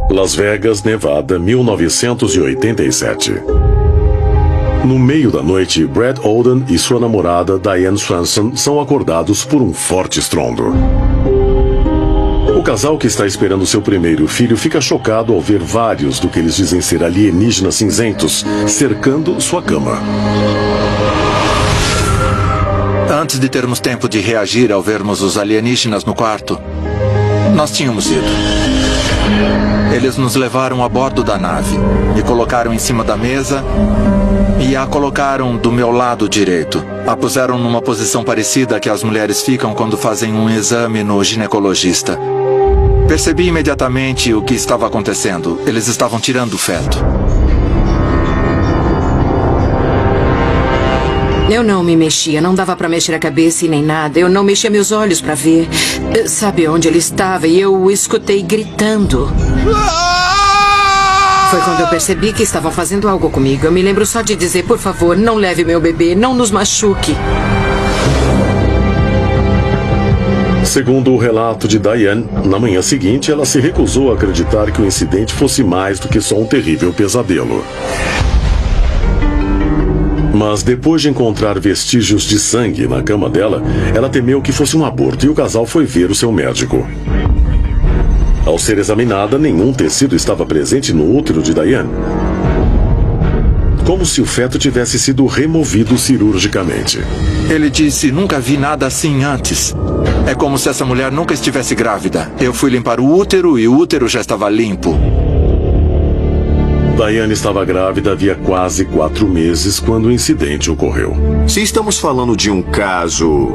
Las Vegas, Nevada, 1987. No meio da noite, Brad Olden e sua namorada Diane Swanson são acordados por um forte estrondo. O casal que está esperando seu primeiro filho fica chocado ao ver vários do que eles dizem ser alienígenas cinzentos cercando sua cama. Antes de termos tempo de reagir ao vermos os alienígenas no quarto, nós tínhamos ido. Eles nos levaram a bordo da nave, me colocaram em cima da mesa e a colocaram do meu lado direito. A puseram numa posição parecida que as mulheres ficam quando fazem um exame no ginecologista. Percebi imediatamente o que estava acontecendo. Eles estavam tirando o feto. Eu não me mexia, não dava pra mexer a cabeça e nem nada. Eu não mexia meus olhos pra ver. Sabe onde ele estava e eu o escutei gritando. Foi quando eu percebi que estavam fazendo algo comigo. Eu me lembro só de dizer, por favor, não leve meu bebê, não nos machuque. Segundo o relato de Diane, na manhã seguinte ela se recusou a acreditar que o incidente fosse mais do que só um terrível pesadelo. Mas depois de encontrar vestígios de sangue na cama dela, ela temeu que fosse um aborto e o casal foi ver o seu médico. Ao ser examinada, nenhum tecido estava presente no útero de Diane. Como se o feto tivesse sido removido cirurgicamente. Ele disse, nunca vi nada assim antes. É como se essa mulher nunca estivesse grávida. Eu fui limpar o útero e o útero já estava limpo. Diane estava grávida havia quase 4 meses quando o incidente ocorreu. Se estamos falando de um caso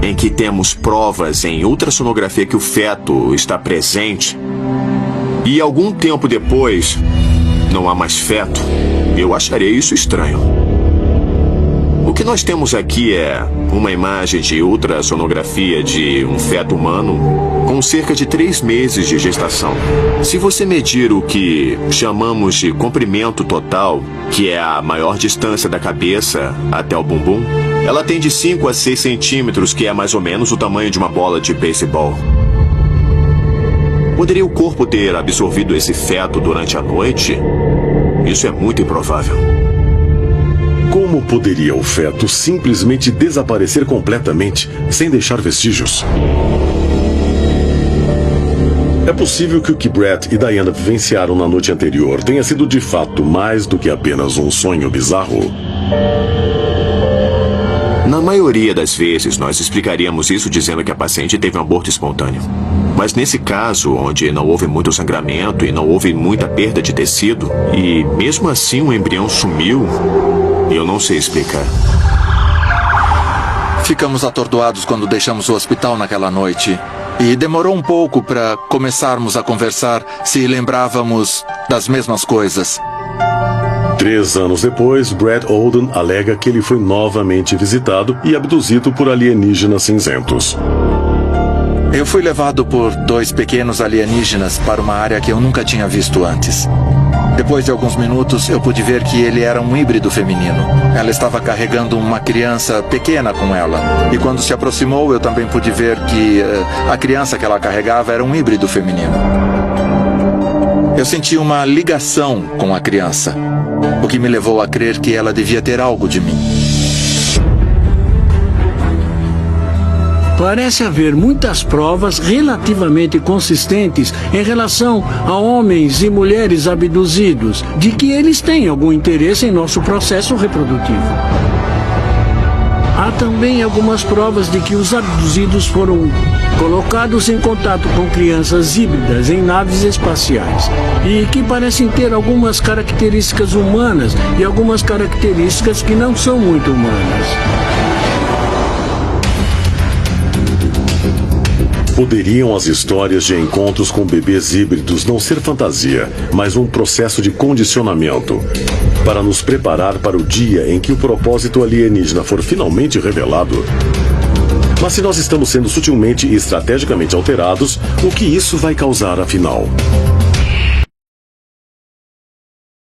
em que temos provas em ultrassonografia que o feto está presente e algum tempo depois não há mais feto, eu acharia isso estranho. O que nós temos aqui é uma imagem de ultrassonografia de um feto humano com cerca de 3 meses de gestação. Se você medir o que chamamos de comprimento total, que é a maior distância da cabeça até o bumbum, ela tem de 5 a 6 centímetros, que é mais ou menos o tamanho de uma bola de beisebol. Poderia o corpo ter absorvido esse feto durante a noite? Isso é muito improvável. Como poderia o feto simplesmente desaparecer completamente, sem deixar vestígios? É possível que o que Brad e Diana vivenciaram na noite anterior tenha sido de fato mais do que apenas um sonho bizarro? Na maioria das vezes, nós explicaríamos isso dizendo que a paciente teve um aborto espontâneo. Mas nesse caso, onde não houve muito sangramento e não houve muita perda de tecido, e mesmo assim o embrião sumiu, eu não sei explicar. Ficamos atordoados quando deixamos o hospital naquela noite. E demorou um pouco para começarmos a conversar se lembrávamos das mesmas coisas. 3 anos depois, Brad Olden alega que ele foi novamente visitado e abduzido por alienígenas cinzentos. Eu fui levado por 2 pequenos alienígenas para uma área que eu nunca tinha visto antes. Depois de alguns minutos, eu pude ver que ele era um híbrido feminino. Ela estava carregando uma criança pequena com ela. E quando se aproximou, eu também pude ver que a criança que ela carregava era um híbrido feminino. Eu senti uma ligação com a criança, o que me levou a crer que ela devia ter algo de mim. Parece haver muitas provas relativamente consistentes em relação a homens e mulheres abduzidos, de que eles têm algum interesse em nosso processo reprodutivo. Há também algumas provas de que os abduzidos foram colocados em contato com crianças híbridas em naves espaciais e que parecem ter algumas características humanas e algumas características que não são muito humanas. Poderiam as histórias de encontros com bebês híbridos não ser fantasia, mas um processo de condicionamento para nos preparar para o dia em que o propósito alienígena for finalmente revelado? Mas se nós estamos sendo sutilmente e estrategicamente alterados, o que isso vai causar afinal?